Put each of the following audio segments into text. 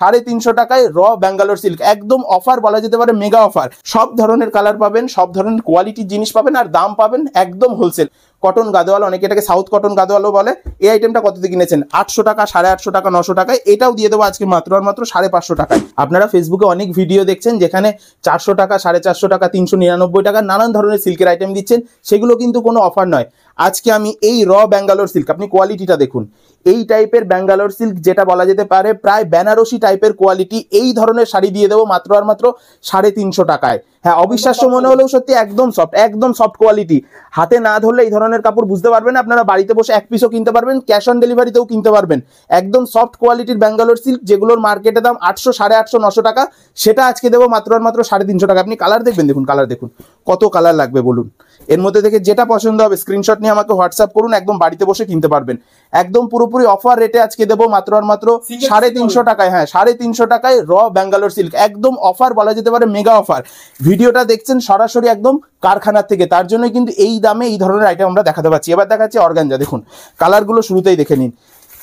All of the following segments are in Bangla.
350 টাকায় র ব্যাঙ্গালোর সিল্ক, একদম অফার বলা যেতে পারে, মেগা অফার। সব ধরনের কালার পাবেন, সব ধরনের কোয়ালিটির জিনিস পাবেন, আর দাম পাবেন একদম হোলসেল। কটন গাদোয়াল, অনেকে এটাকে সাউথ কটন গাদোয়ালও বলে। এই আইটেমটা কততে কিনেছেন? 800 টাকা, 850 টাকা, 900 টাকায়। এটাও দিয়ে দেবো আজকে মাত্র আর মাত্র 550 টাকায়। আপনারা ফেসবুকে অনেক ভিডিও দেখছেন যেখানে 400 টাকা, 450 টাকা, 399 টাকা নানান ধরনের সিল্কের আইটেম দিচ্ছেন, সেগুলো কিন্তু কোনো অফার নয়। আজকে আমি এই র ব্যাঙ্গালোর সিল্ক, আপনি কোয়ালিটিটা দেখুন, এই টাইপের ব্যাঙ্গালোর সিল্ক যেটা বলা যেতে পারে প্রায় বেনারসি টাইপের কোয়ালিটি, এই ধরনের শাড়ি দিয়ে দেবো মাত্র আর মাত্র 350 টাকায়। হ্যাঁ, অবিশ্বাস্য মনে হলেও সত্যি, একদম সফট, একদম সফট কোয়ালিটি। হাতে না ধরলে এই ধরনের কাপড় বুঝতে পারবেন। আপনারা বাড়িতে বসে এক পিসও কিনতে পারবেন, ক্যাশ অন ডেলিভারিতেও কিনতে পারবেন। একদম সফট কোয়ালিটির ব্যাঙ্গালোর সিল্ক, যেগুলোর মার্কেটে দাম 800, 850, 900 টাকা, সেটা আজকে দেবো মাত্র আর মাত্র 350 টাকা। আপনি কালার দেখবেন, দেখুন কালার দেখুন, কত কালার লাগবে বলুন। এর মধ্যে থেকে যেটা পছন্দ হবে স্ক্রিনশট নিয়ে আমাকে হোয়াটসঅ্যাপ করুন, একদম বাড়িতে বসে কিনতে পারবেন। একদম পুরোপুরি অফার রেটে আজকে দেবো মাত্র আর মাত্র 350 টাকায়। হ্যাঁ, 350 টাকায় র ব্যাঙ্গালোর সিল্ক, একদম অফার বলা যেতে পারে, মেগা অফার। ভিডিওটা দেখছেন সরাসরি একদম কারখানার থেকে, তার জন্য কিন্তু এই দামে এই ধরনের আইটেম আমরা দেখাতে পাচ্ছি। এবার দেখাচ্ছি অর্গানজা, দেখুন কালারগুলো শুরুতেই দেখে নিন,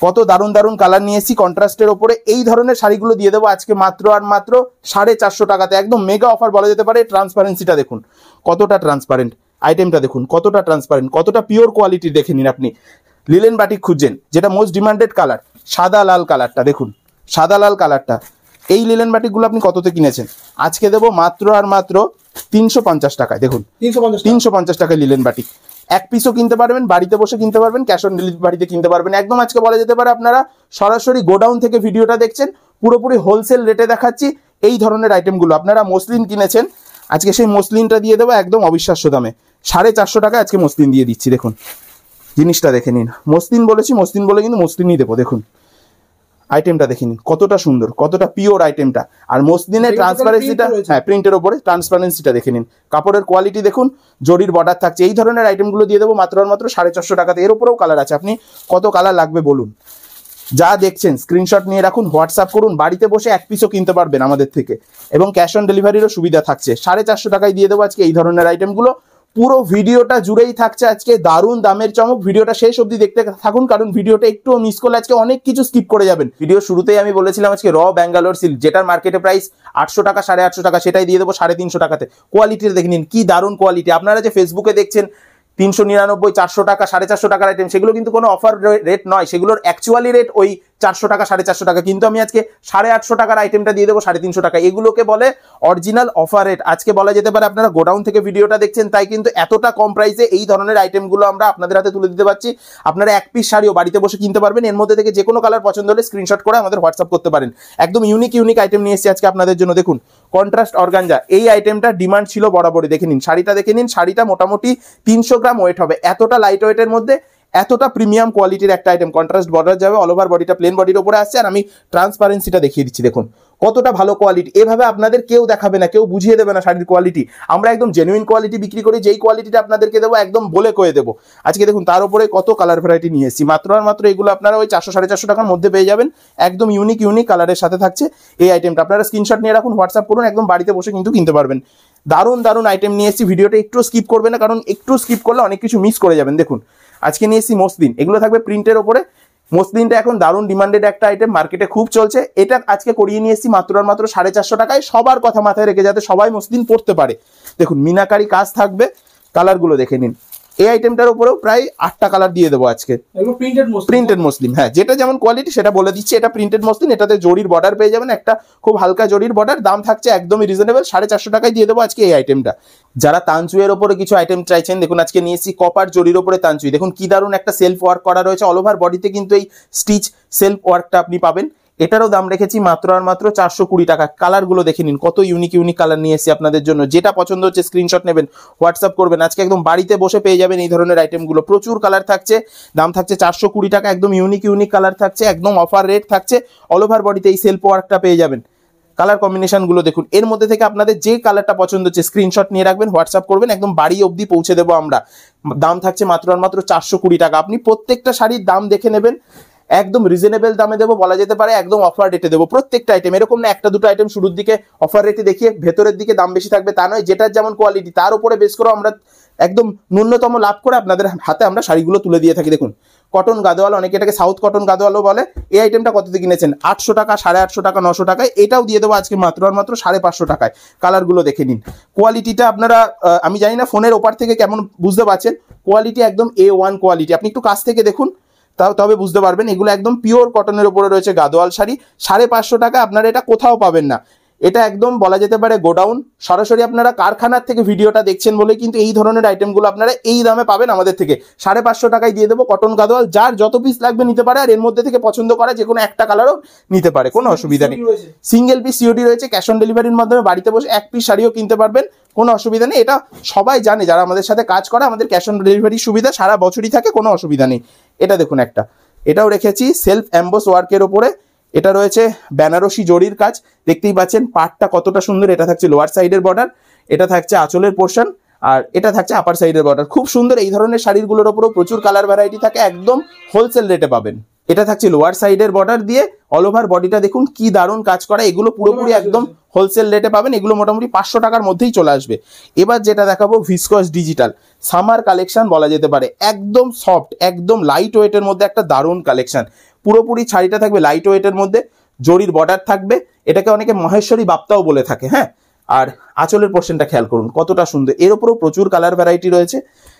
কত দারুণ দারুণ কালার নিয়ে এসেছি কন্ট্রাস্টের ওপরে। এই ধরনের শাড়িগুলো দিয়ে দেবো আজকে মাত্র আর মাত্র 450 টাকাতে, একদম মেগা অফার বলা যেতে পারে। ট্রান্সপারেন্সিটা দেখুন, কতটা ট্রান্সপারেন্ট, আইটেমটা দেখুন কতটা ট্রান্সপারেন্ট, কতটা পিওর কোয়ালিটি দেখে নিন। আপনি লিলেন বাটিক খুঁজছেন, যেটা মোস্ট ডিমান্ডেড কালার, সাদা লাল কালারটা দেখুন, সাদা লাল কালারটা। এই লিলেন বাটিকগুলো আপনি কততে কিনেছেন? আজকে দেবো মাত্র আর মাত্র 350 টাকায়। দেখুন 350 টাকায় লিলেন বাটিক, এক পিসও কিনতে পারবেন, বাড়িতে বসে কিনতে পারবেন, ক্যাশ অন ডেলিভারিতে কিনতে পারবেন। একদম আজকে বলা যেতে পারে আপনারা সরাসরি গোডাউন থেকে ভিডিওটা দেখছেন, পুরোপুরি হোলসেল রেটে দেখাচ্ছি এই ধরনের আইটেমগুলো। আপনারা মসলিন কিনেছেন, আজকে সেই মসলিনটা দিয়ে দেবো একদম অবিশ্বাস্য দামে, 450 টাকায় আজকে মসলিন দিয়ে দিচ্ছি। দেখুন জিনিসটা দেখে নিন, মসলিন বলেছি, মসলিন বলে কিন্তু মসলিনই দেবো। দেখুন আইটেমটা দেখে নিন, কতটা সুন্দর, কতটা পিওর আইটেমটা। আর মসলিনের ট্রান্সপারেন্সিটা, হ্যাঁ প্রিন্টের ওপরে ট্রান্সপারেন্সিটা দেখে নিন, কাপড়ের কোয়ালিটি দেখুন, জরির বর্ডার থাকছে। এই ধরনের আইটেমগুলো দিয়ে দেবো মাত্র আর মাত্র 450 টাকাতে। এর উপরেও কালার আছে, আপনি কত কালার লাগবে বলুন। যা দেখছেন স্ক্রিনশট নিয়ে রাখুন, হোয়াটসঅ্যাপ করুন, বাড়িতে বসে এক পিসও কিনতে পারবেন আমাদের থেকে, এবং ক্যাশ অন ডেলিভারিরও সুবিধা থাকছে। 450 টাকায় দিয়ে দেবো আজকে এই ধরনের আইটেমগুলো। পুরো ভিডিওটা জুড়েই থাকছে আজকে দারুণ দামের চমক। ভিডিওটা শেষ অবধি দেখতে থাকুন, কারণ ভিডিওটা একটু মিস করলে আজকে অনেক কিছু স্কিপ করে যাবেন। ভিডিও শুরুতেই আমি বলেছিলাম আজকে র ব্যাঙ্গালোর সিল্ক, যেটার মার্কেটে প্রাইস 800 টাকা, 850 টাকা, সেটাই দিয়ে দেবো 350 টাকাতে। কোয়ালিটির দেখে নিন, কি দারুণ কোয়ালিটি। আপনারা যে ফেসবুকে দেখছেন 399, 400 টাকা, 450 টাকার আইটেম, সেগুলো কিন্তু কোনো অফার রেট নয়, সেগুলোর অ্যাকচুয়ালি রেট ওই 400 টাকা, 450 টাকা। কিন্তু আমি আজকে 850 টাকার আইটেমটা দিয়ে দেবো 350 টাকা। এগুলোকে বলে অরিজিনাল অফার রেট। আজকে বলা যেতে পারে আপনারা গোডাউন থেকে ভিডিওটা দেখছেন, তাই কিন্তু এতটা কম প্রাইসে এই ধরনের আইটেমগুলো আমরা আপনাদের হাতে তুলে দিতে পারছি। আপনারা এক পিস শাড়িও বাড়িতে বসে কিনতে পারবেন। এর মধ্যে থেকে যে কোনো কালার পছন্দ হলে স্ক্রিনশট করে আমাদের হোয়াটসঅ্যাপ করতে পারেন। একদম ইউনিক ইউনিক আইটেম নিয়ে এসেছি আজকে আপনাদের জন্য। দেখুন কন্ট্রাস্ট অর্গানজা, এই আইটেমটা ডিমান্ড ছিল বরাবরই। দেখে নিন শাড়িটা, দেখে নিন শাড়িটা মোটামুটি 300 গ্রাম ওয়েট হবে, এতটা লাইট ওয়েটের মধ্যে এতটা প্রিমিয়াম কোয়ালিটির একটা আইটেম। কন্ট্রাস্ট বর্ডার যাবে, অল ওভার বডিটা প্লেন বডির উপরে আসছে। আর আমি ট্রান্সপারেন্সিটা দেখিয়ে দিচ্ছি, দেখুন কতটা ভালো কোয়ালিটি। এভাবে আপনাদের কেউ দেখাবে না, কেউ বুঝিয়ে দেবে না শাড়ির কোয়ালিটি। আমরা একদম জেনুইন কোয়ালিটি বিক্রি করি, যেই কোয়ালিটিটা আপনাদেরকে দেবো একদম বলে কয়ে দেবো। আজকে দেখুন তার উপরে কত কালার ভ্যারাইটি নিয়ে এসেছি। মাত্র আর মাত্র এগুলো আপনারা ওই 400, 450 টাকার মধ্যে পেয়ে যাবেন। একদম ইউনিক ইউনিক কালারের সাথে থাকছে এই আইটেমটা। আপনারা স্ক্রিনশট নিয়ে রাখুন, হোয়াটসঅ্যাপ করুন, একদম বাড়িতে বসে কিন্তু কিনতে পারবেন। দারুণ দারুণ আইটেম নিয়ে এসেছি। ভিডিওটা একটু স্কিপ করবে না, কারণ একটু স্কিপ করলে অনেক কিছু মিস করে যাবেন। দেখুন আজকে নিয়ে এসেছি মসলিন, এগুলো থাকবে প্রিন্টের ওপরে। মসলিনটা এখন দারুণ ডিমান্ডেড একটা আইটেম, মার্কেটে খুব চলছে। এটা আজকে করিয়ে নিয়ে এসেছি মাত্র আর মাত্র 450 টাকায়। সবার কথা মাথায় রেখে যাতে সবাই মসলিন পরতে পারে। দেখুন মিনাকারি কাজ থাকবে, কালারগুলো দেখে নিন। এই আইটেমটার উপরেও প্রায় 8টা কালার দিয়ে দেবো আজকে। প্রিন্টেড মসলিন, হ্যাঁ যেটা যেমন কোয়ালিটি সেটা বলে দিচ্ছি। এটা প্রিন্টেড মসলিন, এটাতে জরির বর্ডার পেয়ে যাবেন, একটা খুব হালকা জরির বর্ডার। দাম থাকছে একদমই রিজনেবল, 450 টাকায় দিয়ে দেবো আজকে এই আইটেমটা। যারা তানচুয়ের ওপরে কিছু আইটেম চাইছেন, দেখুন আজকে নিয়ে এসেছি কপার জরির ওপরে তানচুই। দেখুন কি দারুণ একটা সেলফ ওয়ার্ক করা রয়েছে, অল ওভার বডিতে কিন্তু এই স্টিচ সেলফ ওয়ার্কটা আপনি পাবেন। এটারও দাম রেখেছি মাত্র আর মাত্র 420 টাকা। কালারগুলো দেখে নিন, কত ইউনিক ইউনিক কালার নিয়ে এসেছি আপনাদের জন্য। যেটা পছন্দ হচ্ছে স্ক্রিনশট নেবেন, হোয়াটসঅ্যাপ করবেন। আজকে একদম বাড়িতে বসে পেয়ে যাবেন এই ধরনের আইটেমগুলো। প্রচুর কালার থাকছে, দাম থাকছে 420 টাকা। একদম ইউনিক ইউনিক কালার থাকছে, একদম অফার রেট থাকছে। অল ওভার বডিতে এই সেলফ ওয়ার্কটা পেয়ে যাবেন। কালার কম্বিনেশনগুলো দেখুন, এর মধ্যে থেকে আপনাদের যে কালারটা পছন্দ হচ্ছে স্ক্রিনশট নিয়ে রাখবেন, হোয়াটসঅ্যাপ করবেন, একদম বাড়ি অবধি পৌঁছে দেবো আমরা। দাম থাকছে মাত্র আর মাত্র 420 টাকা। আপনি প্রত্যেকটা শাড়ির দাম দেখে নেবেন, একদম রিজনেবল দামে দেবো বলা যেতে পারে, একদম অফার রেটে দেবো প্রত্যেকটা আইটেম। এরকম না একটা দুটো আইটেম শুরুর দিকে অফার রেটে দেখিয়ে ভেতরের দিকে দাম বেশি থাকবে তা নয়। যেটার যেমন কোয়ালিটি তার উপরে বেস করে আমরা একদম ন্যূনতম লাভ করে আপনাদের হাতে আমরা শাড়িগুলো তুলে দিয়ে থাকি। দেখুন কটন গাদোয়াল, অনেকে এটাকে সাউথ কটন গাদোয়ালও বলে। এই আইটেমটা কততে কিনেছেন? 800 টাকা, 850 টাকা, 900 টাকায়। এটাও দিয়ে দেবো আজকে মাত্র আর মাত্র 550 টাকায়। কালারগুলো দেখে নিন, কোয়ালিটিটা আপনারা আমি জানি না ফোনের ওপার থেকে কেমন বুঝতে পারছেন, কোয়ালিটি একদম A1 কোয়ালিটি। আপনি একটু কাছ থেকে দেখুন তবে বুঝতে পারবেন। এগুলো একদম পিওর কটনের উপরে রয়েছে গাদোয়াল শাড়ি। 550 টাকা আপনারা এটা কোথাও পাবেন না। এটা একদম বলা যেতে পারে গোডাউন, সরাসরি আপনারা কারখানার থেকে ভিডিওটা দেখছেন বলে কিন্তু এই ধরনের আইটেমগুলো আপনারা এই দামে পাবেন আমাদের থেকে। 550 টাকায় দিয়ে দেবো কটন গাদোয়াল। যার যত পিস লাগবে নিতে পারে, আর এর মধ্যে থেকে পছন্দ করা যে কোনো একটা কালারও নিতে পারে, কোনো অসুবিধা নেই। সিঙ্গেল পিস সিওডি রয়েছে, ক্যাশ অন ডেলিভারির মাধ্যমে বাড়িতে বসে এক পিস শাড়িও কিনতে পারবেন, কোনো অসুবিধা নেই। এটা সবাই জানে যারা আমাদের সাথে কাজ করে, আমাদের ক্যাশ অন ডেলিভারি সুবিধা সারা বছরই থাকে, কোনো অসুবিধা নেই। এটা দেখুন একটা, এটাও রেখেছি সেলফ এমবোস ওয়ার্কের ওপরে। এটা রয়েছে বেনারসি জরির কাজ, দেখতেই পাচ্ছেন পাটটা কতটা সুন্দর। এটা থাকছে লোয়ার সাইডের বর্ডার, এটা থাকছে আঁচলের পোর্শন, আর এটা থাকছে আপার সাইডের বর্ডার। খুব সুন্দর। এই ধরনের শাড়িগুলোর ওপরও প্রচুর কালার ভ্যারাইটি থাকে, একদম হোলসেল রেটে পাবেন। এটা থাকছে লোয়ার সাইডের বর্ডার দিয়ে, অল ওভার বডিটা দেখুন কি দারুণ কাজ করা। এগুলো পুরোপুরি একদম হোলসেল রেটে পাবেন। এগুলো মোটামুটি 500 টাকার মধ্যেই চলে আসবে। এবার যেটা দেখাবো ভিসকস ডিজিটাল সামার কালেকশন বলা যেতে পারে, একদম সফট, একদম লাইট ওয়েটের মধ্যে একটা দারুণ কালেকশন। পুরোপুরি শাড়িটা থাকবে লাইট ওয়েটের মধ্যে, জরির বর্ডার থাকবে, এটাকে অনেকে মহেশ্বরী বাপ্তাও বলে থাকে। হ্যাঁ, আর আঁচলের পোর্শনটা খেয়াল করুন কতটা সুন্দর। এর উপরেও প্রচুর কালার ভ্যারাইটি রয়েছে।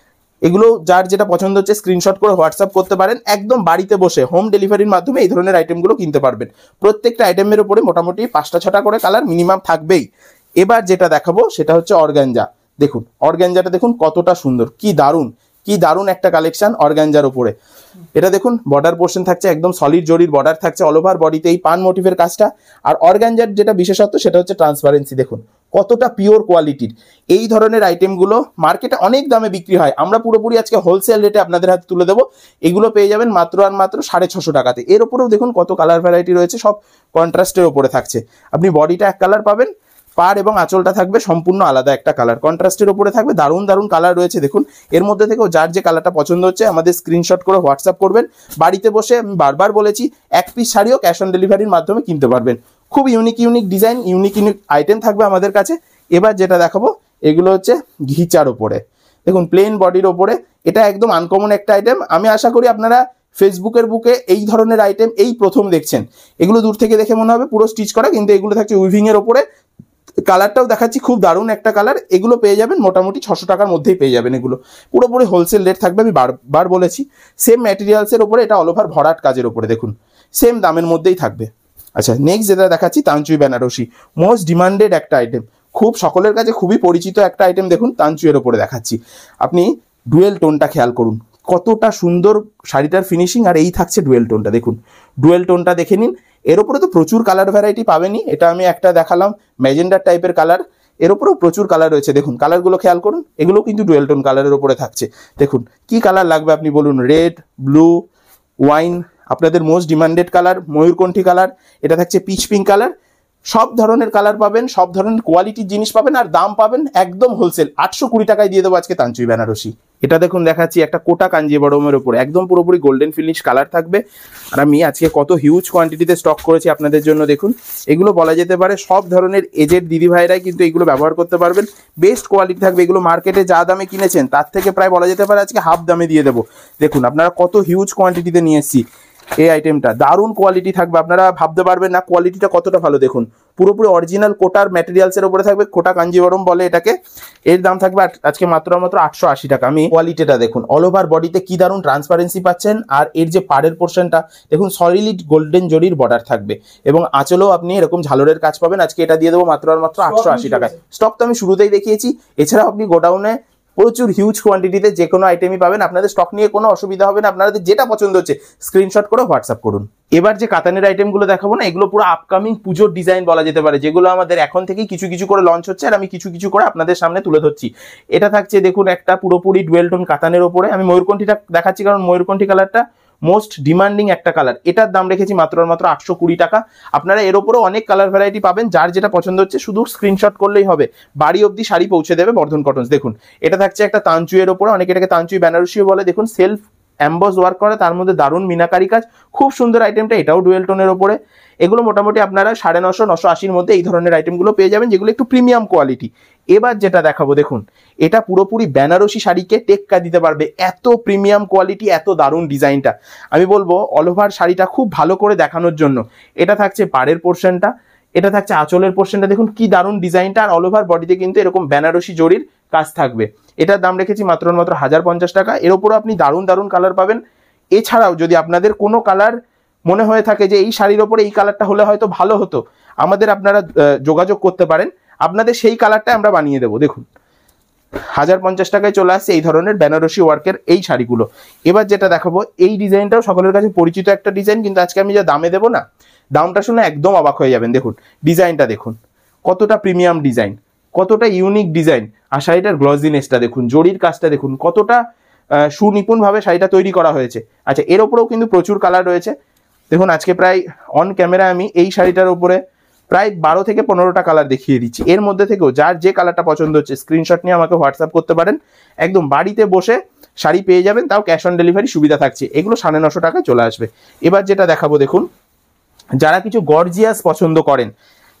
এগুলো যার যেটা পছন্দ হচ্ছে স্ক্রিনশট করে হোয়াটসঅ্যাপ করতে পারেন। একদম বাড়িতে বসে হোম ডেলিভারির মাধ্যমে এই ধরনের আইটেমগুলো কিনতে পারবেন। প্রত্যেকটা আইটেমের উপরে মোটামুটি 5টা-6টা করে কালার মিনিমাম থাকবেই। এবার যেটা দেখাবো সেটা হচ্ছে অর্গানজা। দেখুন অর্গানজাটা দেখুন কতটা সুন্দর, কি দারুণ, কি দারুণ একটা কালেকশন অর্গানজার উপরে। এটা দেখুন বর্ডার পোর্শন থাকছে একদম সলিড জরির বর্ডার থাকছে, অল ওভার বডিতে এই পান মোটিভের কাজটা। আর অর্গানজার যেটা বিশেষত্ব সেটা হচ্ছে ট্রান্সপারেন্সি। দেখুন কতটা পিওর কোয়ালিটির। এই ধরনের আইটেমগুলো মার্কেটে অনেক দামে বিক্রি হয়, আমরা পুরোপুরি আজকে হোলসেল রেটে আপনাদের হাতে তুলে দেবো। এগুলো পেয়ে যাবেন মাত্র আর মাত্র 650 টাকাতে। এর উপরেও দেখুন কত কালার ভ্যারাইটি রয়েছে, সব কন্ট্রাস্টের উপরে থাকছে। আপনি বডিটা এক কালার পাবেন, পার এবং আঁচলটা থাকবে সম্পূর্ণ আলাদা একটা কালার, কন্ট্রাস্টের উপরে থাকবে। দারুণ দারুণ কালার রয়েছে দেখুন। এর মধ্যে থেকেও যার যে কালারটা পছন্দ হচ্ছে আমাদের স্ক্রিনশট করে হোয়াটসঅ্যাপ করবেন। বাড়িতে বসে আমি বারবার বলেছি এক পিস শাড়িও ক্যাশ অন ডেলিভারির মাধ্যমে কিনতে পারবেন। খুব unique unique design, unique unique item থাকবে আমাদের কাছে। এবার যেটা দেখাবো এগুলো হচ্ছে ঘিচার ওপরে, দেখুন প্লেন বডির ওপরে। এটা একদম আনকমন একটা আইটেম। আমি আশা করি আপনারা ফেসবুকের বুকে এই ধরনের আইটেম এই প্রথম দেখছেন। এগুলো দূর থেকে দেখে মনে হবে পুরো স্টিচ করা, কিন্তু এগুলো থাকছে উইভিং এর ওপরে। কালারটাও দেখাচ্ছি, খুব দারুণ একটা কালার। এগুলো পেয়ে যাবেন মোটামুটি 600 টাকার মধ্যেই পেয়ে যাবেন। এগুলো পুরোপুরি হোলসেল রেট থাকবে, আমি বারবার বলেছি। সেম ম্যাটেরিয়ালসের ওপরে, এটা অল ওভার ভরাট কাজের ওপরে, দেখুন সেম দামের মধ্যেই থাকবে। আচ্ছা নেক্সট যেটা দেখাচ্ছি তানচুই বেনারসি, মোস্ট ডিমান্ডেড একটা আইটেম, খুব সকলের কাছে খুবই পরিচিত একটা আইটেম। দেখুন তানচুইয়ের ওপরে দেখাচ্ছি, আপনি ডুয়েল টোনটা খেয়াল করুন কতটা সুন্দর শাড়িটার ফিনিশিং। আর এই থাকছে ডুয়েল টোনটা, দেখুন ডুয়েল টোনটা দেখে নিন। এর উপরে তো প্রচুর কালার ভ্যারাইটি পাবেনই। এটা আমি একটা দেখালাম ম্যাজেন্ডার টাইপের কালার, এর উপরেও প্রচুর কালার রয়েছে। দেখুন কালারগুলো খেয়াল করুন, এগুলো কিন্তু ডুয়েল টোন কালারের উপরে থাকছে। দেখুন কি কালার লাগবে আপনি বলুন, রেড, ব্লু, ওয়াইন, আপনাদের মোস্ট ডিমান্ডেড কালার ময়ূরকণ্ঠী কালার, এটা থাকছে পিচ পিঙ্ক কালার। সব ধরনের কালার পাবেন, সব ধরনের কোয়ালিটির জিনিস পাবেন, আর দাম পাবেন একদম হোলসেল। 820 টাকায় দিয়ে দেবো আজকে তানচুই বেনারসি। এটা দেখুন দেখাচ্ছি একটা কোটা কাঞ্জিবরমের উপরে, একদম পুরোপুরি গোল্ডেন ফিনিশ কালার থাকবে। আর আমি আজকে কত হিউজ কোয়ান্টিটিতে স্টক করেছি আপনাদের জন্য। দেখুন এগুলো বলা যেতে পারে সব ধরনের এজেড দিদি ভাইরাই কিন্তু এগুলো ব্যবহার করতে পারবেন। বেস্ট কোয়ালিটি থাকবে। এগুলো মার্কেটে যা দামে কিনেছেন তার থেকে প্রায় বলা যেতে পারে আজকে হাফ দামে দিয়ে দেবো। দেখুন আপনারা কত হিউজ কোয়ান্টিটিতে নিয়ে এসেছি। এই আইটেমটা দারুণ কোয়ালিটি থাকবে, আপনারা ভাবতে পারবেন না কোয়ালিটিটা কতটা ভালো। দেখুন পুরোপুরি অরিজিনাল কোটার ম্যাটেরিয়ালসের উপরে থাকবে, কোটা কাঞ্জিবরম বলে এটাকে। এর দাম থাকবে আজকে মাত্র 880 টাকা। আমি কোয়ালিটিটা দেখুন, অল ওভার বডিতে কি দারুণ ট্রান্সপারেন্সি পাচ্ছেন। আর এর যে পাড়ের পোর্শনটা দেখুন, সলিড গোল্ডেন জরির বর্ডার থাকবে, এবং আঁচলেও আপনি এরকম ঝালরের কাজ পাবেন। আজকে এটা দিয়ে দেবো মাত্র 880 টাকায়। স্টক তো আমি শুরুতেই দেখিয়েছি। এছাড়াও আপনি গোডাউনে প্রচুর হিউজ কোয়ান্টিটিতে যে কোনো আইটেমই পাবেন। আপনাদের স্টক নিয়ে কোনো অসুবিধা হবে না। আপনাদের যেটা পছন্দ হচ্ছে স্ক্রিনশট করে হোয়াটসঅ্যাপ করুন। এবার যে কাতানের আইটেমগুলো দেখাবো না, এগুলো পুরো আপকামিং পুজোর ডিজাইন বলা যেতে পারে, যেগুলো আমাদের এখন থেকেই কিছু কিছু করে লঞ্চ হচ্ছে, আর আমি কিছু কিছু করে আপনাদের সামনে তুলে ধরছি। এটা থাকছে দেখুন একটা পুরোপুরি ডুয়েল টোন কাতানের ওপরে। আমি ময়ূরকণ্ঠীটা দেখাচ্ছি কারণ ময়ূরকণ্ঠী কালারটা মোস্ট ডিমান্ডিং একটা কালার। এটার দাম রেখেছি মাত্র 820 টাকা। আপনারা এর উপরেও অনেক কালার ভ্যারাইটি পাবেন, যার যেটা পছন্দ হচ্ছে শুধু স্ক্রিনশট করলেই হবে, বাড়ি অবধি শাড়ি পৌঁছে দেবে বর্ধন কটনস। দেখুন এটা থাকছে একটা তানচুইয়ের ওপরে, অনেকে এটাকে তানচুই বেনারসিও বলে। দেখুন সেলফ এমবস ওয়ার্ক করা, তার মধ্যে দারুণ মিনাকারি কাজ, খুব সুন্দর আইটেমটা। এটাও ডুয়েল টোনের ওপরে। এগুলো মোটামুটি আপনারা 950-980 মধ্যে এই ধরনের আইটেমগুলো পেয়ে যাবেন, যেগুলো একটু প্রিমিয়াম কোয়ালিটি। এবার যেটা দেখাবো দেখুন, এটা পুরোপুরি বেনারসি শাড়িকে টেক্কা দিতে পারবে, এত প্রিমিয়াম কোয়ালিটি, এত দারুণ ডিজাইনটা। আমি বলবো অল ওভার শাড়িটা খুব ভালো করে দেখানোর জন্য এটা থাকছে পাড়ের পোর্শনটা, এটা থাকছে আঁচলের পোর্শনটা, দেখুন কি দারুণ ডিজাইনটা। আর অল ওভার বডিতে কিন্তু এরকম বেনারসি জরির কাজ থাকবে। এটার দাম রেখেছি মাত্র 1050 টাকা। এর উপরও আপনি দারুণ দারুণ কালার পাবেন। এছাড়াও যদি আপনাদের কোনো কালার মনে হয়ে থাকে যে এই শাড়ির ওপরে এই কালারটা হলে হয়তো ভালো হতো, আমাদের আপনারা যোগাযোগ করতে পারেন, আপনাদের সেই কালারটা আমরা বানিয়ে দেবো। দেখুন 1050 টাকায় চলে আসছে এই ধরনের বেনারসি ওয়ার্কের এই শাড়িগুলো। এবার যেটা দেখাবো, এই ডিজাইনটাও সকলের কাছে পরিচিত একটা ডিজাইন, কিন্তু আজকে আমি যা দামে দেবো না, দামটা শুনে একদম অবাক হয়ে যাবেন। দেখুন ডিজাইনটা দেখুন, কতটা প্রিমিয়াম ডিজাইন, কতটা ইউনিক ডিজাইন। আর শাড়িটার গ্লজিনেসটা দেখুন, জরির কাজটা দেখুন, কতটা সুনিপুণভাবে শাড়িটা তৈরি করা হয়েছে। আচ্ছা, এর ওপরেও কিন্তু প্রচুর কালার রয়েছে। দেখুন আজকে প্রায় অন ক্যামেরা আমি এই শাড়িটার উপরে প্রায় 12 থেকে 15টা কালার দেখিয়ে দিচ্ছি। এর মধ্যে থেকেও যার যে কালারটা পছন্দ হচ্ছে স্ক্রিনশট নিয়ে আমাকে হোয়াটসঅ্যাপ করতে পারেন। একদম বাড়িতে বসে শাড়ি পেয়ে যাবেন, তাও ক্যাশ অন ডেলিভারি সুবিধা থাকছে। এগুলো 950 টাকায় চলে আসবে। এবার যেটা দেখাবো দেখুন, যারা কিছু গর্জিয়াস পছন্দ করেন,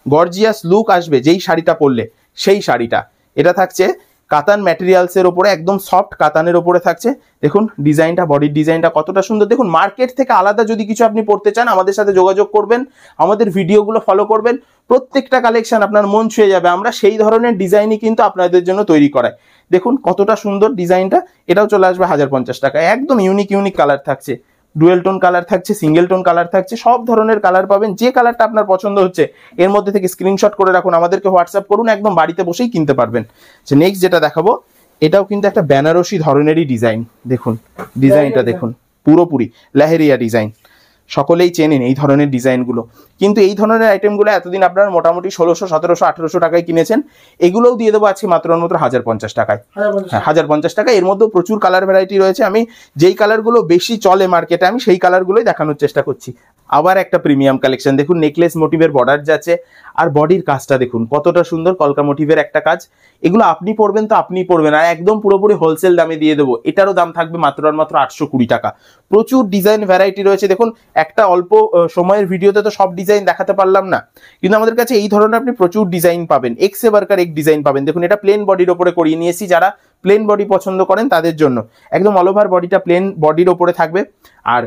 গর্জিয়াস লুক আসবে যেই শাড়িটা পরলে, সেই শাড়িটা এটা থাকছে কাতান ম্যাটেরিয়ালসের ওপরে, একদম সফট কাতানের ওপরে থাকছে। দেখুন ডিজাইনটা, বডির ডিজাইনটা কতটা সুন্দর। দেখুন মার্কেট থেকে আলাদা যদি কিছু আপনি পড়তে চান, আমাদের সাথে যোগাযোগ করবেন, আমাদের ভিডিওগুলো ফলো করবেন, প্রত্যেকটা কালেকশন আপনার মন ছুঁয়ে যাবে। আমরা সেই ধরনের ডিজাইনই কিন্তু আপনাদের জন্য তৈরি করাই। দেখুন কতটা সুন্দর ডিজাইনটা, এটাও চলে আসবে 1050 টাকা। একদম ইউনিক ইউনিক কালার থাকছে, ডুয়েল টোন কালার থাকছে, সিঙ্গেল টোন কালার থাকছে, সব ধরনের কালার পাবেন। যে কালারটা আপনার পছন্দ হচ্ছে এর মধ্যে থেকে স্ক্রিনশট করে রাখুন, আমাদেরকে হোয়াটসঅ্যাপ করুন, একদম বাড়িতে বসেই কিনতে পারবেন। নেক্সট যেটা দেখাবো, এটাও কিন্তু একটা বেনারসি ধরনেরই ডিজাইন। দেখুন ডিজাইনটা দেখুন, পুরোপুরি লেহেরিয়া ডিজাইন, সকলেই চেনেন এই ধরনের ডিজাইনগুলো। কিন্তু এই ধরনের আইটেমগুলো এতদিন আপনারা মোটামুটি 1600, 1700, 1800 টাকায় কিনেছেন, এগুলোও দিয়ে দেবো আজকে মাত্র 1050 টাকায়। হ্যাঁ 1050 টাকা। এর মধ্যেও প্রচুর কালার ভ্যারাইটি রয়েছে। আমি যেই কালারগুলো বেশি চলে মার্কেটে, আমি সেই কালারগুলোই দেখানোর চেষ্টা করছি। আবার একটা প্রিমিয়াম কালেকশন দেখুন, নেকলেস মোটিভের বর্ডার যাচ্ছে, আর বডির কাজটা দেখুন কতটা সুন্দর, কলকা মোটিভের একটা কাজ। এগুলো আপনি পরবেন তো আপনি পরবেন, আর একদম পুরোপুরি হোলসেল দামে দিয়ে দেবো। এটারও দাম থাকবে মাত্র আর মাত্র 820 টাকা। প্রচুর ডিজাইন ভ্যারাইটি রয়েছে। দেখুন একটা অল্প সময়ের ভিডিওতে তো সব ডিজাইন দেখাতে পারলাম না, কিন্তু আমাদের কাছে এই ধরনের আপনি প্রচুর ডিজাইন পাবেন, এক সে বারকার এক ডিজাইন পাবেন। দেখুন এটা প্লেন বডির ওপরে করিয়ে নিয়েছি, যারা প্লেন বডি পছন্দ করেন তাদের জন্য একদম অল ওভার বডিটা প্লেন বডির ওপরে থাকবে। আর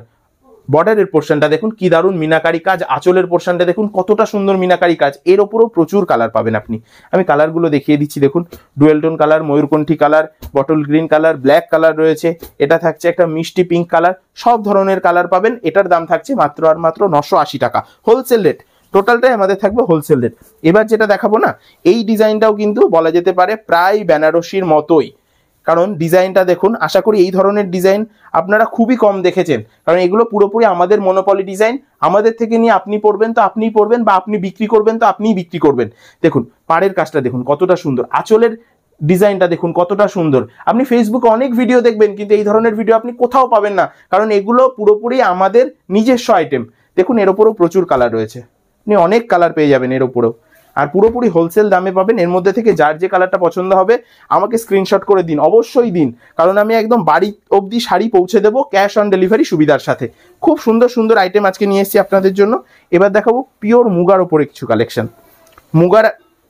বর্ডারের পোর্শনটা দেখুন কি দারুণ মিনাকারি কাজ, আঁচলের পোর্শনটা দেখুন কতটা সুন্দর মিনাকারি কাজ। এর ওপরও প্রচুর কালার পাবেন আপনি। আমি কালারগুলো দেখিয়ে দিচ্ছি দেখুন, ডুয়েল টোন কালার, ময়ূরকণ্ঠী colour, bottle green colour, black colour রয়েছে, এটা থাকছে একটা মিষ্টি পিঙ্ক কালার, সব ধরনের কালার পাবেন। এটার দাম থাকছে মাত্র আর মাত্র 980 টাকা, হোলসেল রেট। টোটালটাই আমাদের থাকবে হোলসেল রেট। এবার যেটা দেখাবো না, এই ডিজাইনটাও কিন্তু বলা যেতে পারে প্রায় বেনারসির মতোই, কারণ ডিজাইনটা দেখুন। আশা করি এই ধরনের ডিজাইন আপনারা খুবই কম দেখেছেন, কারণ এগুলো পুরোপুরি আমাদের মনোপলি ডিজাইন। আমাদের থেকে নিয়ে আপনি পরবেন তো আপনিই পরবেন, বা আপনি বিক্রি করবেন তো আপনিই বিক্রি করবেন। দেখুন পাড়ের কাজটা দেখুন কতটা সুন্দর, আঁচলের ডিজাইনটা দেখুন কতটা সুন্দর। আপনি ফেসবুকে অনেক ভিডিও দেখবেন, কিন্তু এই ধরনের ভিডিও আপনি কোথাও পাবেন না, কারণ এগুলো পুরোপুরি আমাদের নিজস্ব আইটেম। দেখুন এর ওপরেও প্রচুর কালার রয়েছে, আপনি অনেক কালার পেয়ে যাবেন এর ওপরেও, আর পুরোপুরি হোলসেল দামে পাবেন। এর মধ্যে থেকে যার যে কালারটা পছন্দ হবে আমাকে স্ক্রিনশট করে দিন, অবশ্যই দিন, কারণ আমি একদম বাড়ি অবধি শাড়ি পৌঁছে দেবো ক্যাশ অন ডেলিভারি সুবিধার সাথে। খুব সুন্দর সুন্দর আইটেম আজকে নিয়ে এসেছি আপনাদের জন্য। এবার দেখাবো পিওর মুগার ওপরে কিছু কালেকশন। মুগার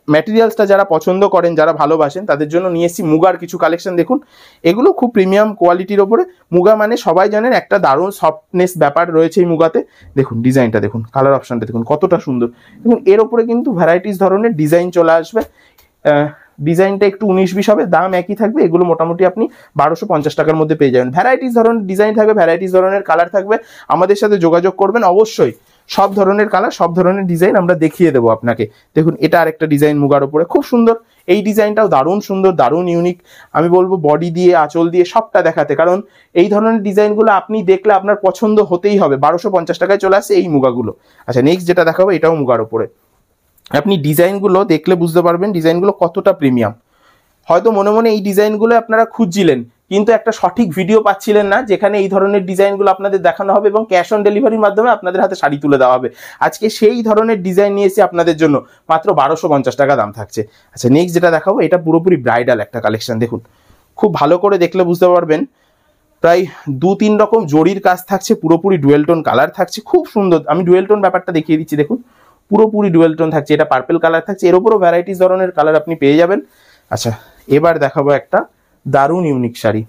ম্যাটেরিয়ালসটা যারা পছন্দ করেন, যারা ভালোবাসেন, তাদের জন্য নিয়ে এসেছি মুগার কিছু কালেকশন। দেখুন এগুলো খুব প্রিমিয়াম কোয়ালিটির ওপরে। মুগা মানে সবাই জানেন একটা দারুণ সফটনেস ব্যাপার রয়েছে এই মুগাতে। দেখুন ডিজাইনটা দেখুন, কালার অপশনটা দেখুন কতটা সুন্দর। দেখুন এর ওপরে কিন্তু ভ্যারাইটিস ধরনের ডিজাইন চলে আসবে। ডিজাইনটা একটু 19-20 হবে, দাম একই থাকবে। এগুলো মোটামুটি আপনি 1250 টাকার মধ্যে পেয়ে যাবেন। ভ্যারাইটিস ধরনের ডিজাইন থাকবে, ভ্যারাইটিস ধরনের কালার থাকবে। আমাদের সাথে যোগাযোগ করবেন অবশ্যই। সব ধরনের কালার, সব ধরনের ডিজাইন আমরা দেখিয়ে দেবো আপনাকে। দেখুন এটা আরেকটা ডিজাইন মুগার উপরে, খুব সুন্দর। এই ডিজাইনটাও দারুণ সুন্দর, দারুণ ইউনিক। আমি বলবো বডি দিয়ে, আঁচল দিয়ে সবটা দেখাতে, কারণ এই ধরনের ডিজাইনগুলো আপনি দেখলে আপনার পছন্দ হতেই হবে। 1250 টাকায় চলে আসছে এই মুগাগুলো। আচ্ছা নেক্সট যেটা দেখাবো, এটাও মুগার উপরে। আপনি ডিজাইনগুলো দেখলে বুঝতে পারবেন ডিজাইনগুলো কতটা প্রিমিয়াম। হয়তো মনে মনে এই ডিজাইনগুলো আপনারা খুঁজছিলেন, কিন্তু একটা সঠিক ভিডিও পাচ্ছিলেন না যেখানে এই ধরনের ডিজাইনগুলো আপনাদের দেখানো হবে এবং ক্যাশ অন ডেলিভারির মাধ্যমে আপনাদের হাতে শাড়ি তুলে দেওয়া হবে। আজকে সেই ধরনের ডিজাইন নিয়ে এসে আপনাদের জন্য মাত্র 1250 টাকা দাম থাকছে। আচ্ছা নেক্সট যেটা দেখাবো, এটা পুরোপুরি ব্রাইডাল একটা কালেকশন। দেখুন খুব ভালো করে দেখলে বুঝতে পারবেন, প্রায় 2-3 রকম জরির কাজ থাকছে, পুরোপুরি ডুয়েল টোন কালার থাকছে, খুব সুন্দর। আমি ডুয়েল টোন ব্যাপারটা দেখিয়ে দিচ্ছি। দেখুন পুরোপুরি ডুয়েল টোন থাকছে, এটা পার্পল কালার থাকছে, এর উপরও ভ্যারাইটিস ধরনের কালার আপনি পেয়ে যাবেন। আচ্ছা, এবার দেখাবো একটা দারুণ ইউনিক শাড়ি।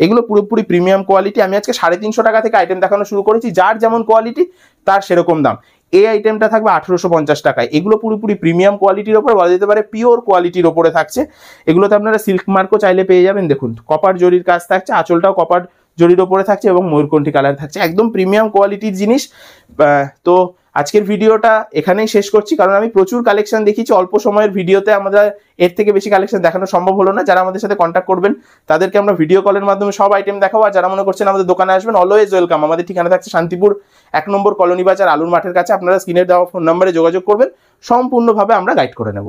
এগুলো পুরোপুরি প্রিমিয়াম কোয়ালিটি। আমি আজকে 350 টাকা থেকে আইটেম দেখানো শুরু করেছি, যার যেমন কোয়ালিটি তার সেরকম দাম। এই আইটেমটা থাকবে 1850 টাকায়। এগুলো পুরোপুরি প্রিমিয়াম কোয়ালিটির ওপর, বলা যেতে পারে পিওর কোয়ালিটির ওপরে থাকছে। এগুলোতে আপনারা সিল্ক মার্কও চাইলে পেয়ে যাবেন। দেখুন কপার জরির কাজ থাকছে, আঁচলটাও কপার জরির ওপরে থাকছে এবং ময়ূরকণ্ঠী কালার থাকছে, একদম প্রিমিয়াম কোয়ালিটির জিনিস। তো আজকের ভিডিওটা এখানেই শেষ করছি, কারণ আমি প্রচুর কালেকশন দেখিয়েছি অল্প সময়ের ভিডিওতে। আমাদের এর থেকে বেশি কালেকশন দেখানো সম্ভব হলো না। যারা আমাদের সাথে কন্ট্যাক্ট করবেন তাদেরকে আমরা ভিডিও কলের মাধ্যমে সব আইটেম দেখাবো। আর যারা মনে করছেন আমাদের দোকানে আসবেন, অলওয়েজ ওয়েলকাম। আমাদের ঠিকানা থাকছে শান্তিপুর 1 নম্বর কলোনি বাজার, আলুর মাঠের কাছে। আপনারা স্ক্রিনে দেওয়া ফোন নম্বরে যোগাযোগ করবেন, সম্পূর্ণভাবে আমরা গাইড করে নেব।